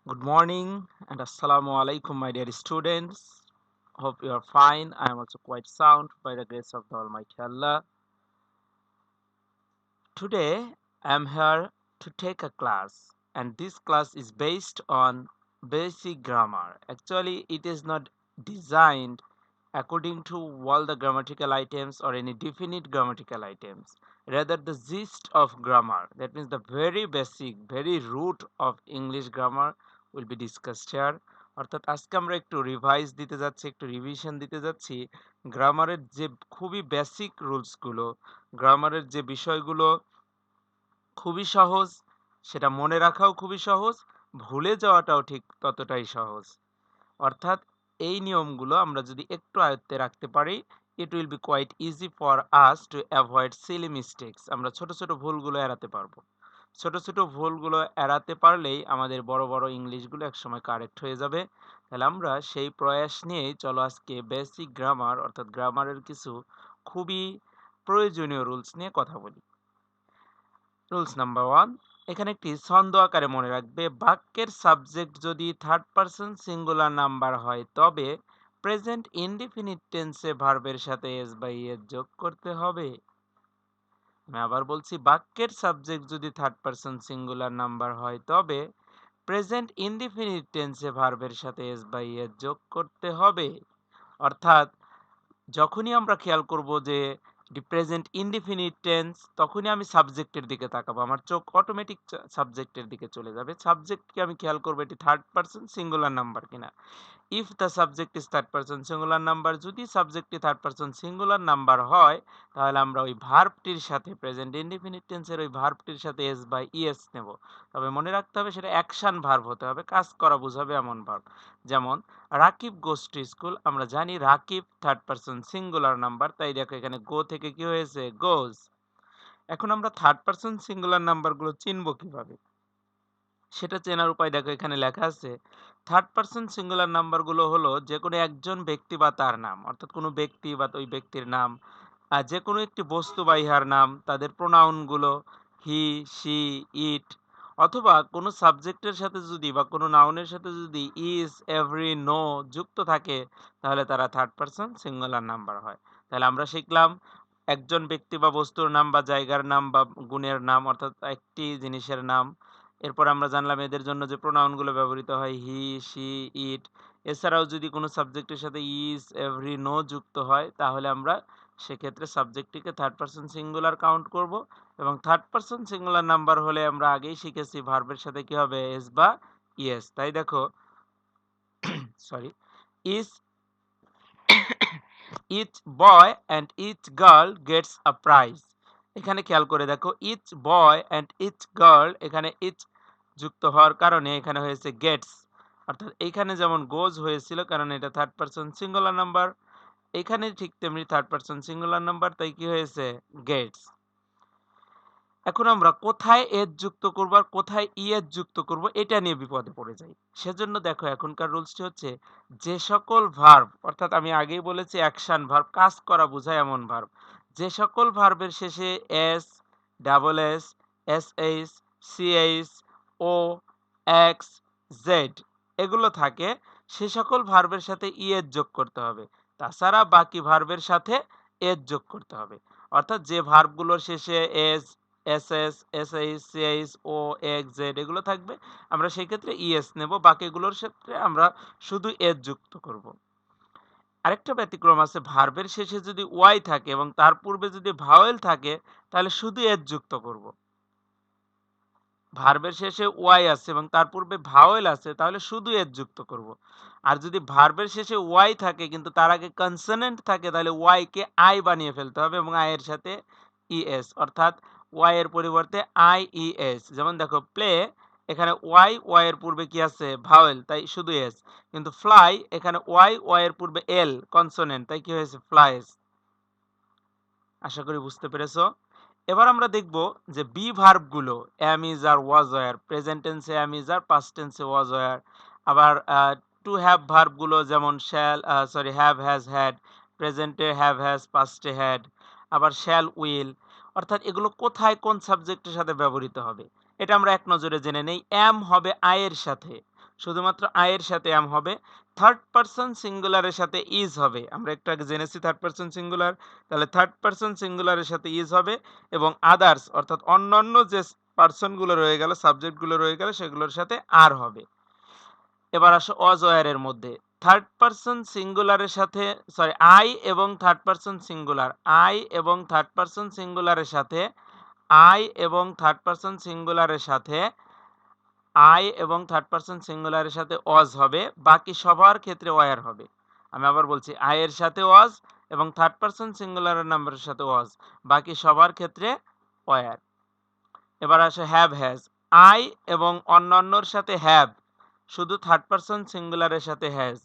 Good morning and assalamu alaikum, my dear students. Hope you are fine. I am also quite sound by the grace of the Almighty Allah. Today, I am here to take a class, and this class is based on basic grammar. Actually, it is not designed according to all the grammatical items or any definite grammatical items. Rather, the gist of grammar, that means the very basic, very root of English grammar will be discussed here. অর্থাৎ আজকে আমরা একটু revise দিতে যাচ্ছি, একটু revision দিতে যাচ্ছি গ্রামারের যে খুবই বেসিক রুলসগুলো, গ্রামারের যে বিষয়গুলো খুবই সহজ, সেটা মনে রাখাও খুবই সহজ, ভুলে যাওয়াটাও ঠিক ততটাই সহজ। অর্থাৎ এই নিয়মগুলো আমরা যদি একটু আয়ত্তে রাখতে পারি, it will be quite easy for us to avoid silly mistakes. আমরা ছোট ছোট ভুলগুলো এড়াতে পারবো। ছোট ছোট ভুলগুলো এড়াতে পারলেই আমাদের বড় বড় ইংলিশগুলো একসময় কারেক্ট হয়ে যাবে। তাহলে আমরা সেই প্রয়াস নিয়েই চলো আজকে বেসিক গ্রামার অর্থাৎ গ্রামারের কিছু খুবই প্রয়োজনীয় রুলস নিয়ে কথা বলি। রুলস নাম্বার 1, এখানে একটি ছন্দ আকারে মনে রাখবে, বাক্যের সাবজেক্ট যদি থার্ড পারসন সিঙ্গুলার নাম্বার হয় তবে প্রেজেন্ট ইনডিফিনিট টেন্সে ভার্বের সাথে এস বা ইএস যোগ করতে হবে। আমি আবার বলছি, বাক্যের সাবজেক্ট যদি থার্ড পারসন সিঙ্গুলার নাম্বার হয় তবে প্রেজেন্ট ইনডিফিনিট টেন্সে ভার্বের সাথে এস বা ইএস যোগ করতে হবে। অর্থাৎ যখনই আমরা খেয়াল করব যে প্রেজেন্ট ইনডিফিনিট টেন্স, তখনই আমি সাবজেক্টের দিকে তাকাবো, আমার চোখ অটোমেটিক সাবজেক্টের দিকে চলে যাবে। সাবজেক্টকে আমি খেয়াল করবো এটি থার্ড পারসন সিঙ্গুলার নাম্বার কিনা। If the subject is third person singular number, যদি সাবজেক্টটি থার্ড পারসন সিঙ্গুলার নাম্বার হয় তাহলে আমরা ওই ভার্বটির সাথে প্রেজেন্ট ইনডিফিনিট টেন্সের ওই ভার্বটির সাথে এস বাই ইএস নেব। তবে মনে রাখতে হবে সেটা অ্যাকশন ভার্ব হতে হবে, কাজ করা বোঝাবে এমন ভার্ব। যেমন রাকিব গোস টু স্কুল, আমরা জানি Rakib third person singular number, তাই দেখো এখানে গো থেকে কি হয়েছে গোজ। এখন আমরা থার্ড পারসন সিঙ্গুলার নাম্বারগুলো চিনব কিভাবে, সেটা চেনার উপায় দেখো এখানে লেখা আছে। থার্ড পারসন সিঙ্গুলার নাম্বারগুলো হলো যে কোনো একজন ব্যক্তি বা তার নাম, অর্থাৎ কোনো ব্যক্তি বা ওই ব্যক্তির নাম, আর যে কোনো একটি বস্তু বা ইহার নাম, তাদের প্রোনাউনগুলো হি, শি, ইট, অথবা কোনো সাবজেক্টের সাথে যদি বা কোনো নাউনের সাথে যদি ইজ, এভরি, নো যুক্ত থাকে তাহলে তারা থার্ড পারসন সিঙ্গুলার নাম্বার হয়। তাহলে আমরা শিখলাম একজন ব্যক্তি বা বস্তুর নাম বা জায়গার নাম বা গুণের নাম অর্থাৎ একটি জিনিসের নাম। এরপর আমরা জানলাম এদের জন্য যে প্রোনাউনগুলো ব্যবহৃত হয় হি, শি, ইট। এছাড়াও যদি কোনো সাবজেক্টের সাথে ইজ, এভরি, নো যুক্ত হয় তাহলে আমরা সেক্ষেত্রে সাবজেক্টটিকে থার্ড পারসন সিঙ্গুলার কাউন্ট করব, এবং থার্ড পারসন সিঙ্গুলার নাম্বার হলে আমরা আগেই শিখেছি ভার্বের সাথে কি হবে এস বা ইএস। তাই দেখো sorry, is each boy and each girl gets a prize. এখানে খেয়াল করে দেখো each boy and each girl, এখানে ইচ যুক্ত হওয়ার কারণে এখানে হয়েছে গেটস। অর্থাৎ এইখানে যেমন গোজ হয়েছিল কারণ এটা থার্ড পারসন সিঙ্গুলার নাম্বার, এখানে ঠিক তেমনি থার্ড পারসন সিঙ্গুলার নাম্বার, তাই কি হয়েছে গেটস। এখন আমরা কোথায় এজ যুক্ত করব আর কোথায় ইএস যুক্ত করব এটা নিয়ে বিপদে পড়ে যাই। সেজন্য দেখো এখনকার রুলসটি হচ্ছে, যে সকল ভার্ব, অর্থাৎ আমি আগেই বলেছি অ্যাকশন ভার্ব, কাজ করা বোঝায় এমন ভার্ব, যে সকল ভার্বের শেষে S, double S, S H, C H, O, X, Z এগুলো থাকে, সে সকল ভার্বের সাথে ইএস যোগ করতে হবে। তাছাড়া বাকি ভার্বের সাথে এস যোগ করতে হবে। অর্থাৎ যে ভার্বগুলোর শেষে এস, এসএস, এসএইচ, সিএইচ, ও, এক্স, জেড এগুলো থাকবে, আমরা সেই ক্ষেত্রে ইএস নেব, বাকিগুলোর ক্ষেত্রে আমরা শুধু এস যুক্ত করব। আরেকটা ব্যতিক্রম আছে, ভার্বের শেষে যদি ওয়াই থাকে এবং তার পূর্বে যদি ভাওয়েল থাকে তাহলে শুধু এস যুক্ত করব। ভার্বের শেষে ওয়াই আছে এবং তার পূর্বে ভাওয়েল আছে তাহলে শুধু এস যুক্ত করব। আর যদি ভার্বের শেষে ওয়াই থাকে কিন্তু তার আগে কনসোনেন্ট থাকে তাহলে ওয়াই কে আই বানিয়ে ফেলতে হবে এবং আই এর সাথে ইএস, অর্থাৎ ওয়াই এর পরিবর্তে আই ই এস। যেমন দেখো প্লে, এখানে ওয়াই, ওয়াই এর পূর্বে কি আছে ভাওয়েল, তাই শুধু এস। কিন্তু ফ্লাই, এখানে ওয়াই, ওয়াই এর পূর্বে এল কনসোনেন্ট, তাই কি হয়েছে ফ্লাইস। আশা করি বুঝতে পেরেছো। এবার আমরা দেখব যে বি ভার্বগুলো am is আর was were, প্রেজেন্ট টেন্সে am is আর পাস্ট টেন্সে was were। আবার টু হ্যাভ ভার্বগুলো যেমন শ্যাল, হ্যাভ, হ্যাজ, হ্যাড, প্রেজেন্টে হ্যাভ, হ্যাজ, পাস্টে হ্যাড। আবার শ্যাল, উইল। অর্থাৎ এগুলো কোথায় কোন সাবজেক্টের সাথে ব্যবহৃত হবে এটা আমরা এক নজরে জেনে নেই। am হবে I এর সাথে, শুধুমাত্র আই এর সাথে এম হবে। থার্ড পারসন সিঙ্গুলারের সাথে ইজ হবে। আমরা একটু আগে জেনেছি থার্ড পারসন সিঙ্গুলার, তাহলে থার্ড পারসন সিঙ্গুলারের সাথে ইজ হবে এবং আদার্স অর্থাৎ অন্যান্য যে পার্সনগুলো রয়ে গেল, সাবজেক্টগুলো রয়ে গেল সেগুলোর সাথে আর হবে। এবার আসো ওয়াজ ওয়্যারের মধ্যে থার্ড পারসন সিঙ্গুলারের সাথে আই এবং থার্ড পারসন সিঙ্গুলার, আই এবং থার্ড পারসন সিঙ্গুলারের সাথে আই এবং থার্ড পারসন সিঙ্গুলারের সাথে আই এবং থার্ড পারসন সিঙ্গুলারের সাথে ওয়াজ হবে, বাকি সবার ক্ষেত্রে ওয়্যার হবে। আমি আবার বলছি, আই এর সাথে ওয়াজ এবং থার্ড পারসন সিঙ্গুলারের নাম্বারের সাথে ওয়াজ, বাকি সবার ক্ষেত্রে ওয়্যার। এবার আসে হ্যাভ হ্যাজ, আই এবং অন্যান্যর সাথে হ্যাভ, শুধু থার্ড পারসন সিঙ্গুলারের সাথে হ্যাজ,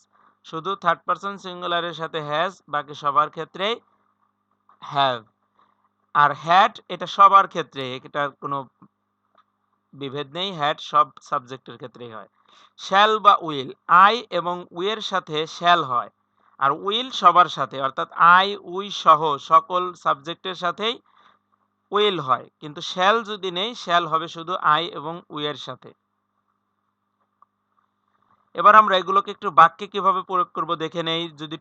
শুধু থার্ড পারসন সিঙ্গুলারের সাথে হ্যাজ, বাকি সবার ক্ষেত্রেই হ্যাভ। আর হ্যাড এটা সবার ক্ষেত্রে, এটার কোনো বিভেদ নেই, হ্যাড সব সাবজেক্টের ক্ষেত্রেই হয়। শ্যাল বা উইল, আই এবং উইয়ের সাথে শ্যাল হয়, আর উইল সবার সাথে, অর্থাৎ আই উই সহ সকল সাবজেক্টের সাথেই উইল হয়, কিন্তু শ্যাল যদি নেই, শ্যাল হবে শুধু আই এবং উইয়ের সাথে। এবার আমরা এগুলোকে একটু বাক্যে কিভাবে প্রয়োগ করব দেখে নেই। যদি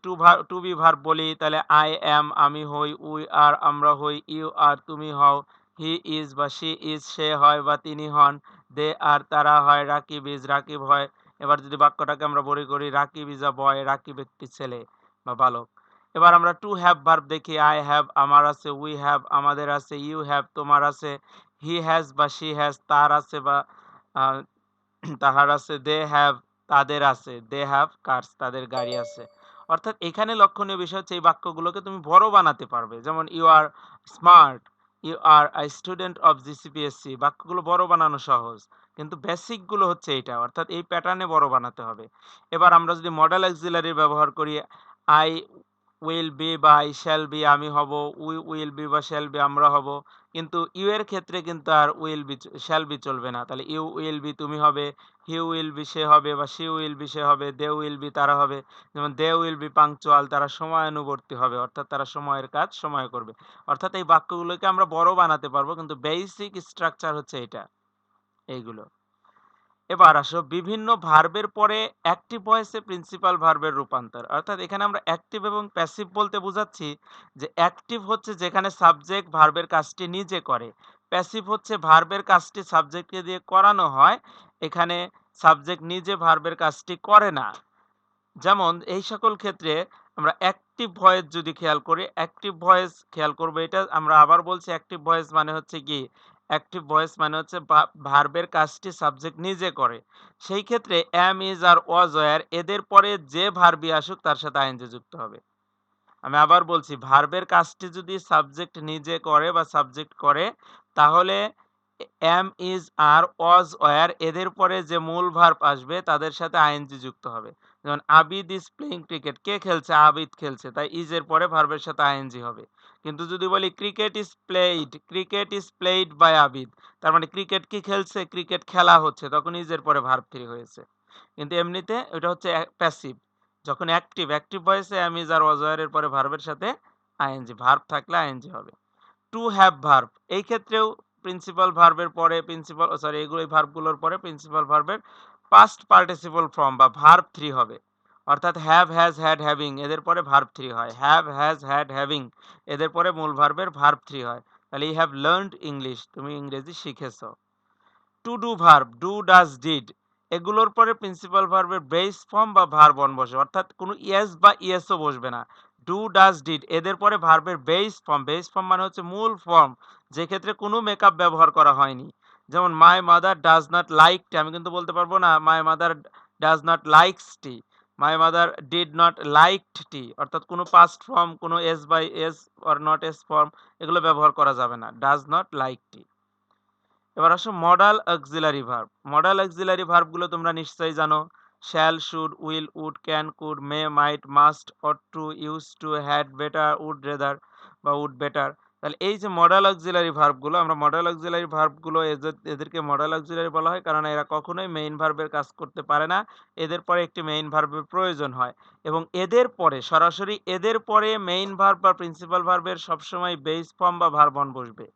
টু বি ভার্ব বলি তাহলে আই অ্যাম আমি হই, উই আর আমরা হই, ইউ আর তুমি হও, হি ইজ বা শি ইজ সে হয় বা তিনি হন, দে আর তারা হয়, রাকিব ইজ রাকিব হয়। এবার যদি বাক্যটাকে আমরা বড়ি করি, রাকিব ইজ আ বয়, রাকিব একটি ছেলে বা বালক। এবার আমরা টু হ্যাভ ভার্ব দেখি, আই হ্যাভ আমার আছে, উই হ্যাভ আমাদের আছে, ইউ হ্যাভ তোমার আছে, হি হ্যাজ বা শি হ্যাজ তার আছে বা আহ, তাহার আছে, দে হ্যাভ তাদের আছে, দে হ্যাভ কার্স তাদের গাড়ি আছে। অর্থাৎ এখানে লক্ষণীয় বিষয় হচ্ছে এই বাক্যগুলোকে তুমি বড় বানাতে পারবে। যেমন you are smart, you are a student of GCPSC, বাক্যগুলো বড় বানানো সহজ, কিন্তু বেসিক গুলো হচ্ছে এইটা, অর্থাৎ এই প্যাটার্নে বড় বানাতে হবে। এবার আমরা যদি মডেল অক্সিলারি ব্যবহার করি, আই উইল বি বা আই শ্যাল বি আমি হব, উই উইল বি বা শ্যাল বি আমরা হব, কিন্তু ইউ এর ক্ষেত্রে কিন্তু আর উইল বি শ্যাল বি চলবে না, তাহলে ইউ উইল বি তুমি হবে, হি উইল বি সে হবে বা শি উইল বি সে হবে, দে উইল বি তারা হবে। যেমন দে উইল বি পাংচুয়াল, তারা সময়ানুবর্তী হবে, অর্থাৎ তারা সময়ের কাজ সময় করবে। অর্থাৎ এই বাক্যগুলোকে আমরা বড় বানাতে পারবো, কিন্তু বেসিক স্ট্রাকচার হচ্ছে এটা, এইগুলো। এবার আসো বিভিন্ন ভার্বের পরে অ্যাক্টিভ ভয়েসে প্রিন্সিপাল ভার্বের রূপান্তর। অর্থাৎ এখানে আমরা অ্যাক্টিভ এবং প্যাসিভ বলতে বোঝাচ্ছি যে অ্যাক্টিভ হচ্ছে যেখানে সাবজেক্ট ভার্বের কাজটি নিজে করে, প্যাসিভ হচ্ছে ভার্বের কাজটি সাবজেক্টকে দিয়ে করানো হয়, এখানে সাবজেক্ট নিজে ভার্বের কাজটি করে না। যেমন এই সকল ক্ষেত্রে আমরা অ্যাক্টিভ ভয়েস যদি খেয়াল করি, অ্যাক্টিভ ভয়েস খেয়াল করবো, এটা আমরা আবার বলছি অ্যাক্টিভ ভয়েস মানে হচ্ছে কি, অ্যাক্টিভ ভয়েস মানে হচ্ছে ভার্বের কাজটি সাবজেক্ট নিজে করে। সেই ক্ষেত্রে অ্যাম ইজ আর ওয়াজ ওয়্যার এদের পরে যে ভার্বই আসুক তার সাথে আইএনজি যুক্ত হবে। আমি আবার বলছি, ভার্বের কাজটি যদি সাবজেক্ট নিজে করে বা সাবজেক্ট করে, তাহলে am is are was were এদের পরে যে মূল ভার্ব আসবে তাদের সাথে আইএনজি যুক্ত হবে। যেমন আবিদ ইজ প্লেইং ক্রিকেট, কে খেলছে, আবিদ খেলছে, তাই ইজ এর পরে ভার্বের সাথে আইএনজি হবে। কিন্তু যদি বলি cricket is played by Abid, তার মানে ক্রিকেট কি খেলছে, ক্রিকেট খেলা হচ্ছে, তখন ইজ এর পরে ভার্ব থ্রি হয়েছে। কিন্তু এমনিতে এটা হচ্ছে প্যাসিভ। যখন অ্যাক্টিভ ভয়েসে am is are was were এর পরে ভার্বের সাথে আইএনজি, ভার্ব থাকলে আইএনজি হবে। টু হ্যাভ ভার্ব, এই ক্ষেত্রেও প্রিন্সিপাল ভার্বের পরে এগুলো এই ভার্বগুলোর পরে প্রিন্সিপাল ভার্বের পাস্ট পার্টিসিপল ফর্ম বা ভার্ব থ্রি হবে। অর্থাৎ হ্যাভ হ্যাজ হ্যাড হ্যাভিং এদের পরে ভার্ব থ্রি হয়, হ্যাভ হ্যাজ হ্যাড হ্যাভিং এদের পরে মূল ভার্বের ভার্ব থ্রি হয়। তাহলে ইউ হ্যাভ লার্নড ইংলিশ, তুমি ইংরেজি শিখেছো। To do verb, do does did এগুলোর পরে প্রিন্সিপাল ভার্বের বেস ফর্ম বা ভার্ব অন বসে, অর্থাৎ কোনো ইয়েস বা ইয়েসও বসবে না। ডু ডাজ ডিড এদের পরে ভার্বের বেস ফর্ম মানে হচ্ছে মূল ফর্ম, যে ক্ষেত্রে কোনো মেকআপ ব্যবহার করা হয়নি। যেমন my mother does not like tea, আমি কিন্তু বলতে পারবো না my mother does not likes tea, my mother did not liked tea, অর্থাৎ কোনো পাস্ট ফর্ম, কোনো S by S or not S form এগুলো ব্যবহার করা যাবে না, ডাজ নট লাইক টি। এবার আসো modal auxiliary verb. Modal auxiliary ভার্বগুলো তোমরা নিশ্চয়ই জানো, shall, should, will, would, can, could, may, might, must, ought to, used to, had, better, would rather বা উড বেটার। তাহলে এই যে মডাল অক্সিলারি ভার্বগুলো, আমরা মডাল অক্সিলারি ভার্বগুলো এদেরকে মডাল অক্সিলারি বলা হয় কারণ এরা কখনোই মেইন ভার্বের কাজ করতে পারে না, এদের পরে একটি মেইন ভার্বের প্রয়োজন হয় এবং এদের পরে সরাসরি এদের পরে মেইন ভার্ব বা প্রিন্সিপাল ভার্বের সবসময় বেস ফর্ম বা ভার্ব অন বসবে।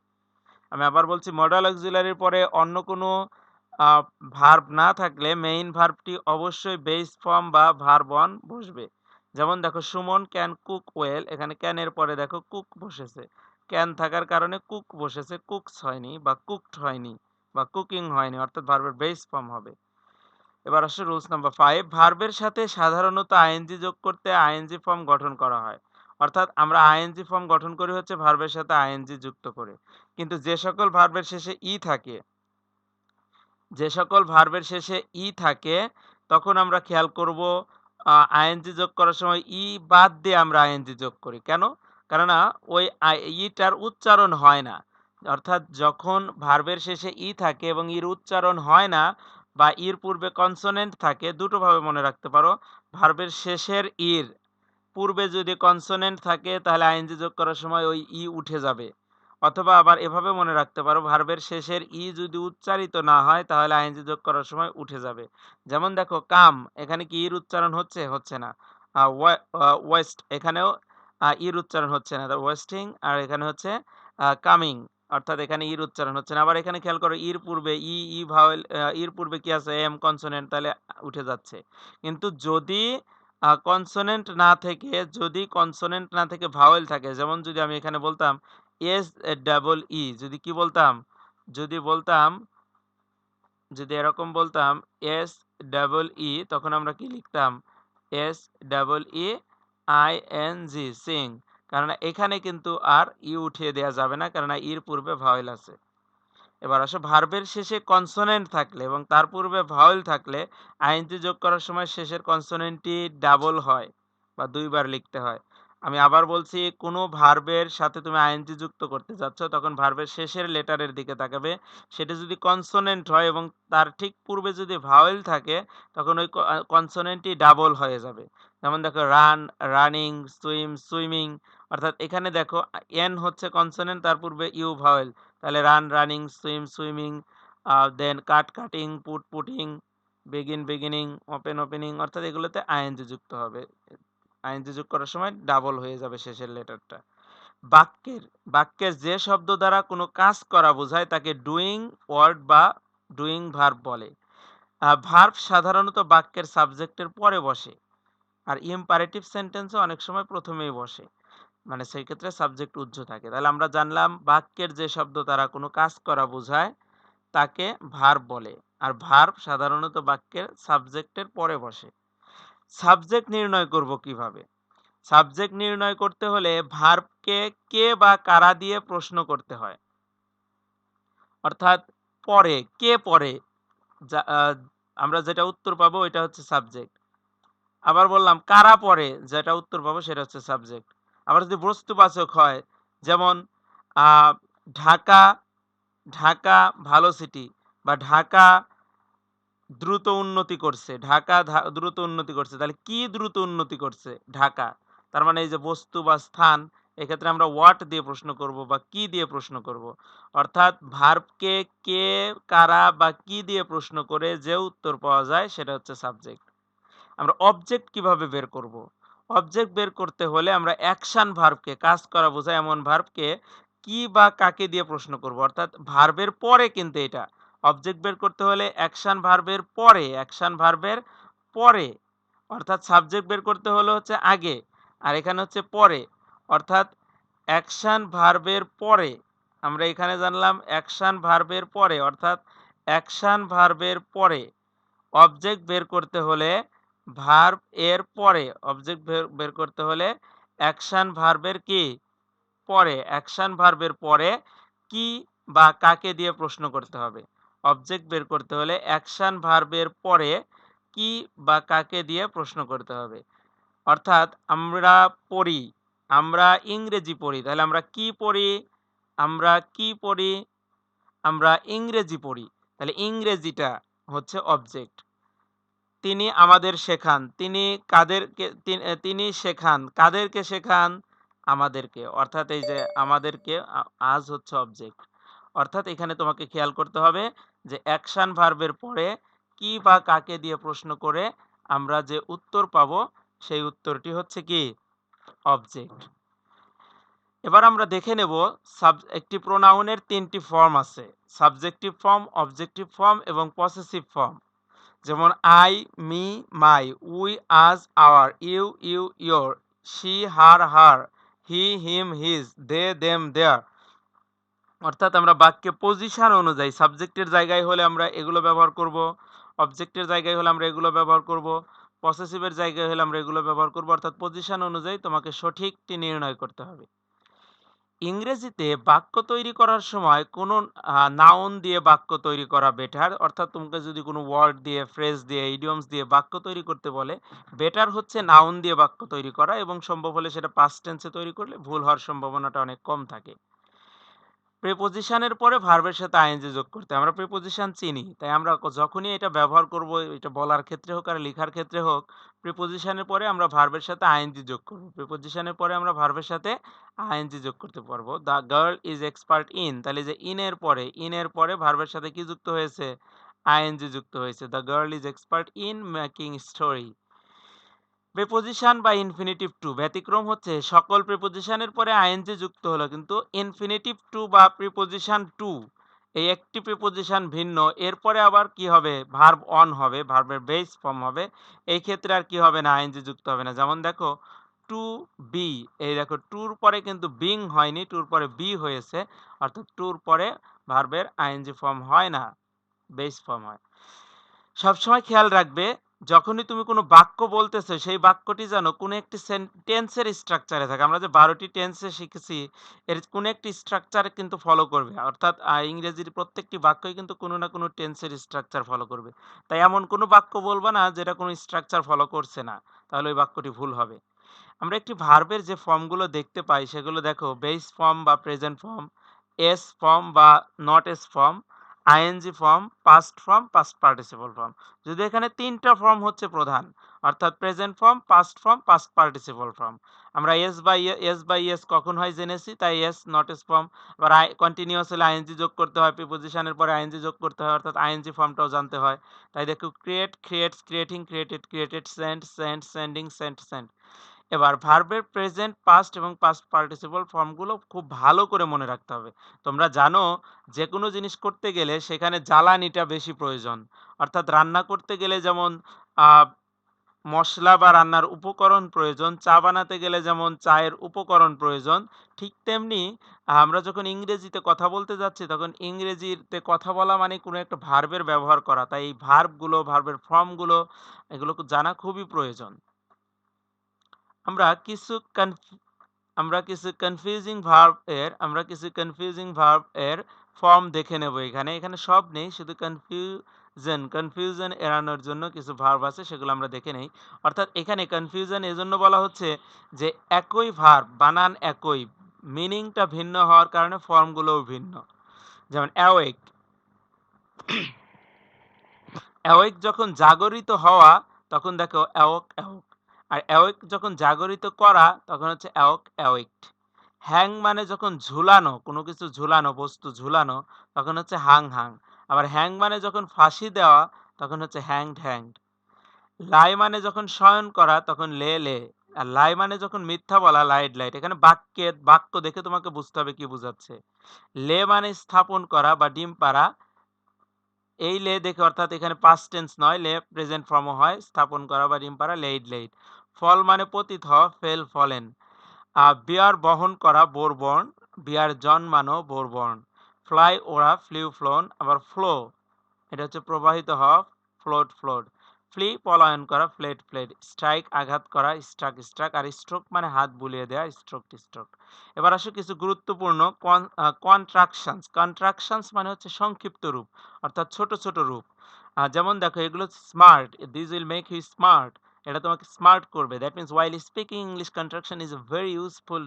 আমি আবার বলছি, মডাল অক্সিলারির পরে অন্য কোনো ভার্ব না থাকলে মেইন ভার্বটি অবশ্যই বেস ফর্ম বা ভার্ব অন বসবে। যেমন দেখো সুমন ক্যান কুক ওয়েল, এখানে ক্যান এর পরে দেখো কুক বসেছে। ক্যান থাকার কারণে কুক বসেছে, কুকস হয়নি বা কুকড হয়নি বা কুকিং হয়নি, অর্থাৎ ভার্বের বেস ফর্ম হবে। এবার আসছে রুলস নাম্বার 5, ভার্বের সাথে সাধারণত আইএনজি যোগ করতে আইএনজি ফর্ম গঠন করা হয়। অর্থাৎ আমরা আইএনজি ফর্ম গঠন করি হচ্ছে ভার্বের সাথে আইএনজি যুক্ত করে। কিন্তু যে সকল ভার্বের শেষে ই থাকে, যে সকল ভার্বের শেষে ই থাকে, তখন আমরা খেয়াল করব আইএনজি যোগ করার সময় ই বাদ দিয়ে আমরা আইএনজি যোগ করি। কেন? কেননা ওই ইটার উচ্চারণ হয় না। অর্থাৎ যখন ভার্বের শেষে ই থাকে এবং ইর উচ্চারণ হয় না বা ইর পূর্বে কনসোনেন্ট থাকে, দুটো ভাবে মনে রাখতে পারো। ভার্বের শেষের ইর পূর্বে যদি কনসোনেন্ট থাকে তাহলে আইএনজি যোগ করার সময় ওই ই উঠে যাবে। অথবা আবার এভাবে মনে রাখতে পারো, ভার্বের শেষের ই যদি উচ্চারিত না হয় তাহলে আইএনজি যোগ করার সময় উঠে যাবে। যেমন দেখো কাম, এখানে কি ইর উচ্চারণ হচ্ছে? হচ্ছে না। ওয়েস্ট, এখানেও ইর উচ্চারণ হচ্ছে না, ওয়েস্টিং। আর এখানে হচ্ছে কামিং, অর্থাৎ এখানে ইর উচ্চারণ হচ্ছে না। আবার এখানে খেয়াল করো ইর পূর্বে ই ভাওয়েল, ইর পূর্বে কি আছে? এম কনসোনেন্ট, তাহলে উঠে যাচ্ছে। কিন্তু যদি কনসোনেন্ট না থেকে ভাওয়েল থাকে, যেমন যদি আমি এখানে বলতাম এস ডাবল ই, যদি কি বলতাম? যদি বলতাম, যদি এরকম বলতাম এস ডাবল ই, তখন আমরা কি লিখতাম? S double E I N G, Singh. কারণ এখানে কিন্তু আর ই উঠিয়ে দেওয়া যাবে না, কারণ ইর পূর্বে ভাওয়েল আছে। এবার আসো ভার্বের শেষে কনসোনেন্ট থাকলে এবং তার পূর্বে ভাওয়েল থাকলে আইএনজি যোগ করার সময় শেষের কনসোনেন্টটি ডাবল হয় বা দুইবার লিখতে হয়। আমি আবার বলছি, কোনো ভার্বের সাথে তুমি আইএনজি যুক্ত করতে যাচ্ছ, তখন ভার্বের শেষের লেটারের দিকে তাকাবে। সেটা যদি কনসোনেন্ট হয় এবং তার ঠিক পূর্বে যদি ভাওয়েল থাকে, তখন ওই কনসোনেন্টটি ডাবল হয়ে যাবে। যেমন দেখো রান, রানিং, সুইম, সুইমিং। অর্থাৎ এখানে দেখো এন হচ্ছে কনসোনেন্ট, তার পূর্বে ইউ ভাওয়েল, তাহলে run, running, swim, swimming, then cut, cutting, put, putting, begin, beginning, open, opening, অর্থাৎ এগুলোতে আইএনজি যুক্ত হবে। আইএনজি যোগ করার সময় ডাবল হয়ে যাবে শেষের লেটারটা। বাক্যের বাক্যের যে শব্দ দ্বারা কোনো কাজ করা বোঝায় তাকে ডুইং ওয়ার্ড বা ডুইং ভার্ব বলে। ভার্ব সাধারণত বাক্যের সাবজেক্টের পরে বসে, আর ইম্পারেটিভ সেন্টেন্সে অনেক সময় প্রথমেই বসে। মানে সেই ক্ষেত্রে সাবজেক্ট উজ্জ্ব থাকে। তাহলে আমরা জানলাম বাক্যের যে শব্দ দ্বারা কোনো কাজ করা বোঝায় তাকে ভার্ব বলে। আর ভার্ব সাধারণত বাক্যের সাবজেক্টের পরে বসে। সাবজেক্ট নির্ণয় করব কিভাবে? সাবজেক্ট নির্ণয় করতে হলে ভার্বকে কে বা কারা দিয়ে প্রশ্ন করতে হয়। অর্থাৎ পরে, কে পরে, আমরা যেটা উত্তর পাবো এটা হচ্ছে সাবজেক্ট। আবার বললাম কারা পরে, যেটা উত্তর পাবো সেটা হচ্ছে সাবজেক্ট। আবার যদি বস্তুবাচক হয়, যেমন আহ, ঢাকা, ঢাকা ভালো সিটি, বা ঢাকা দ্রুত উন্নতি করছে, ঢাকা দ্রুত উন্নতি করছে, তাহলে কি দ্রুত উন্নতি করছে? ঢাকা। তার মানে এই যে বস্তু বা স্থান, এক্ষেত্রে আমরা হোয়াট দিয়ে প্রশ্ন করব বা কি দিয়ে প্রশ্ন করব। অর্থাৎ ভার্বকে কে, কারা বা কি দিয়ে প্রশ্ন করে যে উত্তর পাওয়া যায় সেটা হচ্ছে সাবজেক্ট। আমরা অবজেক্ট কিভাবে বের করব? অবজেক্ট বের করতে হলে আমরা অ্যাকশন ভার্বকে, কাজ করা বোঝায় এমন ভার্বকে কি বা কাকে দিয়ে প্রশ্ন করব। অর্থাৎ ভার্বের পরে, কিন্তু এটা অবজেক্ট বের করতে হলে অ্যাকশন ভার্বের পরে, অ্যাকশন ভার্বের পরে। অর্থাৎ সাবজেক্ট বের করতে হলে হচ্ছে আগে, আর এখানে হচ্ছে পরে। অর্থাৎ অ্যাকশন ভার্বের পরে, আমরা এখানে জানলাম অ্যাকশন ভার্বের পরে, অর্থাৎ অ্যাকশন ভার্বের পরে অবজেক্ট বের করতে হলে ভার্ব এর পরে, অবজেক্ট বের করতে হলে অ্যাকশন ভার্বের কি পরে, অ্যাকশন ভার্বের পরে কি বা কাকে দিয়ে প্রশ্ন করতে হবে। অবজেক্ট বের করতে হলে অ্যাকশন ভার্বের পরে কি বা কাকে দিয়ে প্রশ্ন করতে হবে। অর্থাৎ আমরা পড়ি, আমরা ইংরেজি পড়ি, তাহলে আমরা কি পড়ি? আমরা কি পড়ি? আমরা ইংরেজি পড়ি। তাহলে ইংরেজিটা হচ্ছে অবজেক্ট। তিনি আমাদের শেখান, তিনি কাদেরকে, তিনি শেখান কাদেরকে? শেখান আমাদেরকে। অর্থাৎ এই যে আমাদেরকে, আজ হচ্ছে অবজেক্ট। অর্থাৎ এখানে তোমাকে খেয়াল করতে হবে যে অ্যাকশন ভার্বের পরে কি বা কাকে দিয়ে প্রশ্ন করে আমরা যে উত্তর পাবো সেই উত্তরটি হচ্ছে কি? অবজেক্ট। এবার আমরা দেখে নেব একটি প্রোনাউনের তিনটি ফর্ম আছে, সাবজেক্টিভ ফর্ম, অবজেক্টিভ ফর্ম এবং পসেসিভ ফর্ম। যেমন I, me, my, we, us, our, you, your, she, her, he, him, his, they, them, their. অর্থাৎ আমরা বাক্যে পজিশন অনুযায়ী সাবজেক্টের জায়গায় হলে আমরা এগুলো ব্যবহার করব, অবজেক্টের জায়গায় হলে আমরা এগুলো ব্যবহার করব, পসেসিভের জায়গায় হলে আমরা এগুলো ব্যবহার করব। অর্থাৎ পজিশন অনুযায়ী তোমাকে সঠিকটি নির্ণয় করতে হবে। ইংরেজিতে বাক্য তৈরি করার সময় কোনো নাউন দিয়ে বাক্য তৈরি করা বেটার। অর্থাৎ তোমাকে যদি কোনো ওয়ার্ড দিয়ে, ফ্রেজ দিয়ে, ইডিয়মস দিয়ে বাক্য তৈরি করতে বলে, বেটার হচ্ছে নাউন দিয়ে বাক্য তৈরি করা, এবং সম্ভব হলে সেটা পাস্ট টেন্সে তৈরি করলে ভুল হওয়ার সম্ভাবনাটা অনেক কম থাকে। প্রিপোজিশনের পরে ভার্বের সাথে আইএনজি যোগ করতে আমরা প্রিপোজিশন চিনি, তাই আমরা যখনই এটা ব্যবহার করব, এটা বলার ক্ষেত্রে হোক আর লেখার ক্ষেত্রে হোক, প্রিপোজিশনের পরে আমরা ভার্বের সাথে আইএনজি যোগ করব। প্রিপোজিশনের পরে আমরা ভার্বের সাথে আইএনজি যোগ করতে পারবো। The girl is expert in, তাহলে যে ইনের পরে ভার্বের সাথে কি যুক্ত হয়েছে? আইএনজি যুক্ত হয়েছে। The girl is expert in making story. Preposition বা ইনফিনিটিভ টু ব্যতিক্রম হচ্ছে সকল প্রিপোজিশনের পরে আইএনজি যুক্ত হলো, কিন্তু ইনফিনিটিভ টু বা প্রিপোজিশন টু এই একটি প্রিপোজিশন ভিন্ন, এরপরে আবার কি হবে? ভার্ব অন হবে, ভার্বের বেস ফর্ম হবে। এই ক্ষেত্রে আর কি হবে না? আইএনজি যুক্ত হবে না। যেমন দেখো টু বি, এই দেখো টুর পরে কিন্তু বিং হয়নি, টুর পরে বি হয়েছে, অর্থাৎ টুর পরে ভার্বের আইএনজি ফর্ম হয় না, বেস ফর্ম হয়। সবসময় খেয়াল রাখবে, যখনই তুমি কোনো বাক্য বলতেছো সেই বাক্যটি যেন কোনো একটি টেন্সের স্ট্রাকচারে থাকে। আমরা যে 12টি টেন্সে শিখেছি, এর কোনো একটি স্ট্রাকচার কিন্তু ফলো করবে। অর্থাৎ ইংরেজির প্রত্যেকটি বাক্যই কিন্তু কোনো না কোনো টেন্সের স্ট্রাকচার ফলো করবে। তাই এমন কোনো বাক্য বলবা না যেটা কোনো স্ট্রাকচার ফলো করছে না, তাহলে ওই বাক্যটি ভুল হবে। আমরা একটি ভার্বের যে ফর্মগুলো দেখতে পাই সেগুলো দেখো: বেস ফর্ম বা প্রেজেন্ট ফর্ম, এস ফর্ম বা not S form, ING form, past form, past participle form. যদি এখানে তিনটা ফর্ম হচ্ছে প্রধান, অর্থাৎ present form, past form, past participle form. আমরা এস বাই এস কখন হয় জেনেছি, তাই এস নট এস ফর্ম। আবার কন্টিনিউয়াস হলে আইএনজি যোগ করতে হয়, প্রিপোজিশনের পরে আইএনজি যোগ করতে হয়, অর্থাৎ আইএনজি ফর্মটাও জানতে হয়। তাই দেখো create, creates, creating, created, created, send, send, sending, sent, sent. এবার ভার্বের প্রেজেন্ট, পাস্ট এবং পাস্ট পার্টিসিপল ফর্মগুলো খুব ভালো করে মনে রাখতে হবে। তোমরা জানো যে কোনো জিনিস করতে গেলে সেখানে জ্বালানিটা বেশি প্রয়োজন। অর্থাৎ রান্না করতে গেলে যেমন আহ, মশলা বা রান্নার উপকরণ প্রয়োজন, চা বানাতে গেলে যেমন চায়ের উপকরণ প্রয়োজন, ঠিক তেমনি আমরা যখন ইংরেজিতে কথা বলতে যাচ্ছি তখন ইংরেজিতে কথা বলা মানে কোনো একটা ভার্বের ব্যবহার করা। তাই এই ভার্বগুলো, ভার্বের ফর্মগুলো, এগুলো জানা খুবই প্রয়োজন। আমরা কিছু কনফিউজিং ভার্ব এর ফর্ম দেখে নেব। এখানে সব নেই, শুধু কনফিউশন এড়ানোর জন্য কিছু ভার্ব আছে, সেগুলো আমরা দেখে নেই। অর্থাৎ এখানে কনফিউশন এজন্য বলা হচ্ছে যে একই ভার্ব, বানান একই, মিনিংটা ভিন্ন হওয়ার কারণে ফর্মগুলোও ভিন্ন। যেমন অ্যাওয়েক, অ্যাওয়েক যখন জাগরিত হওয়া তখন দেখো অ্যাওক, অ্যাওক। আর অ্যাওয়েক যখন জাগরিত করা তখন হচ্ছে অ্যাওক, অ্যাওয়েকড। হ্যাং মানে যখন ঝুলানো, কোনো কিছু ঝুলানো, বস্তু ঝুলানো, তখন হচ্ছে হাং, হাং। আবার হ্যাং মানে যখন ফাঁসি দেওয়া তখন হচ্ছে হ্যাংড, হ্যাংড। লাই মানে যখন শয়ন করা তখন লে, লে। আর লাই মানে যখন মিথ্যা বলা, লাইড, লাইট। এখানে বাক্য দেখে তোমাকে বুঝতে হবে কি বোঝাচ্ছে। লে মানে স্থাপন করা বা ডিম পাড়া, এই লে দেখে, অর্থাৎ এখানে পাস্ট টেন্স নয়, লে প্রেজেন্ট ফর্মও হয়, স্থাপন করা বা ডিম পাড়া, লেইড, লেইড। ফল মানে পতিত হওয়া, ফেল, ফলেন। বিয়ার বহন করা, বোরবর্ন। বিয়ার জন্মানো, বোরবর্ন। ফ্লাই ওড়া, ফ্লিউ, ফ্লোন। আবার ফ্লো, এটা হচ্ছে প্রবাহিত হওয়া, ফ্লোট, ফ্লোট। ফ্লি পলায়ন করা, ফ্লেট, ফ্লেট। স্ট্রাইক আঘাত করা, স্ট্রাক, স্ট্রাক। আর স্ট্রোক মানে হাত বুলিয়ে দেওয়া, স্ট্রোক, স্ট্রোক। এবার আসো কিছু গুরুত্বপূর্ণ কন্ট্রাকশনস। কন্ট্রাকশনস মানে হচ্ছে সংক্ষিপ্ত রূপ, অর্থাৎ ছোট ছোট রূপ। যেমন দেখো এগুলো smart, this will make you smart, এটা তোমাকে স্মার্ট করবে। That means while speaking English contraction is a very useful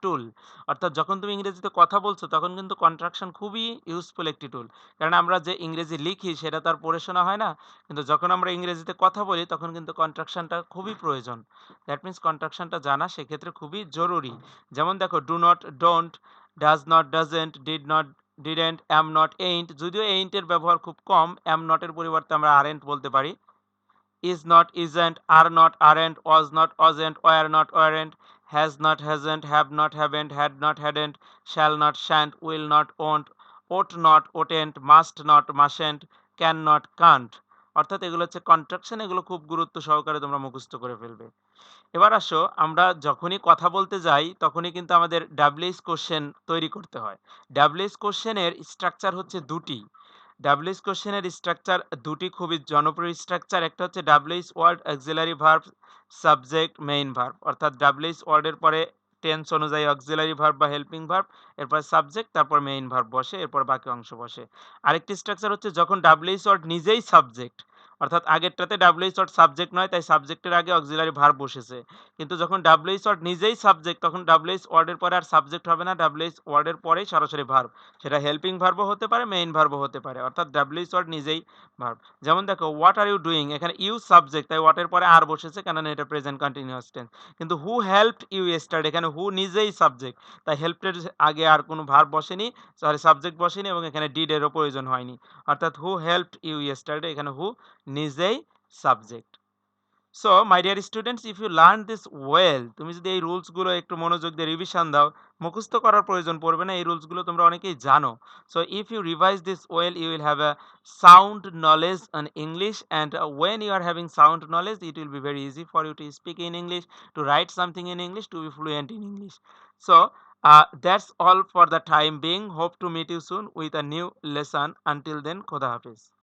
tool. অর্থাৎ যখন তুমি ইংরেজিতে কথা বলছো তখন কিন্তু কন্ট্রাকশন খুবই ইউজফুল একটি টুল। কারণ আমরা যে ইংরেজি লিখি সেটা তো আর পড়ে শোনা হয় না, কিন্তু যখন আমরা ইংরেজিতে কথা বলি তখন কিন্তু কন্ট্রাকশনটা খুবই প্রয়োজন। দ্যাট মিনস কন্ট্রাকশনটা জানা সেক্ষেত্রে খুবই জরুরি। যেমন দেখো do not, don't, does not, doesn't, did not, didn't, am not, ain't. যদিও এইন্ট এর ব্যবহার খুব কম, অ্যাম নট এর পরিবর্তে আমরা আরেন্ট বলতে পারি। is not, isn't, are not, aren't, was not, wasn't, were not, weren't, has not, hasn't, have not, haven't, had not, hadn't, shall not, shan't, will not, won't, ought not, oughtn't, must not, mustn't, can not, can't। অর্থাৎ এগুলো হচ্ছে contraction, এগুলো খুব গুরুত্ব সহকারে তোমরা মুখস্থ করে ফেলবে। এবার আসো, আমরা যখনই কথা বলতে যাই তখনই কিন্তু আমাদের ডাব্লিউএইচ কোশ্চেন তৈরি করতে হয়। ডাব্লিউএইচ কোশ্চেনের স্ট্রাকচার হচ্ছে দুটি। ডাব্লিউএইচ কোশ্চেনের স্ট্রাকচার দুটি খুবই জনপ্রিয় স্ট্রাকচার। একটা হচ্ছে WH word auxiliary verb subject main verb, অর্থাৎ ডাব্লিউএইচ ওয়ার্ডের পরে টেন্স অনুযায়ী অক্সিলারি ভার্ব বা হেল্পিং ভার্ব, এরপর সাবজেক্ট, তারপর মেইন ভার্ব বসে, এরপর বাকি অংশ বসে। আরেকটি স্ট্রাকচার হচ্ছে যখন ডাব্লিউএইচ ওয়ার্ড নিজেই সাবজেক্ট, অর্থাৎ আগেরটাতে ডাব্লিউএইচ ওয়ার্ড সাবজেক্ট নয়, তাই সাবজেক্টের আগে অক্সিলারি ভার্ব বসেছে। কিন্তু যখন ডাব্লিউএইচ ওয়ার্ড নিজেই সাবজেক্ট, তখন ডাব্লিউএইচ ওয়ার্ডের পরে আর সাবজেক্ট হবে না, ডাব্লিউএইচ ওয়ার্ডের পরেই সরাসরি ভার্ব। সেটা হেল্পিং ভার্বও হতে পারে, মেইন ভার্বও হতে পারে, অর্থাৎ ডাব্লিউএইচ ওয়ার্ড নিজেই ভার্ব। যেমন দেখো, হোয়াট আর ইউ ডুইং, এখানে ইউ সাবজেক্ট, তাই হোয়াটের পরে আর বসেছে, কেননা এটা প্রেজেন্ট কন্টিনিউয়াস টেন্স। কিন্তু হু হেল্পড ইউ ইয়েস্টারডে, এখানে হু নিজেই সাবজেক্ট, তাই হেল্পের আগে আর কোনো ভার্ব বসেনি, সরি সাবজেক্ট বসেনি, এবং এখানে ডিডেরও প্রয়োজন হয়নি। অর্থাৎ হু হেল্পড ইউ ইয়েস্টারডে, এখানে হু নিজেই subject. So my dear students, if you learn this well, তুমি যদি এই রুলসগুলো একটু মনোযোগ দিয়ে রিভিশন দাও, মুখস্থ করার প্রয়োজন পড়বে না, এই রুলসগুলো তোমরা অনেকেই জানো। So if you revise this well, you will have a sound knowledge on English, and when you are having sound knowledge, it will be very easy for you to speak in English, to write something in English, to be fluent in English. So that's all for the time being. Hope to meet you soon with a new lesson. Until then, Khuda Hafiz.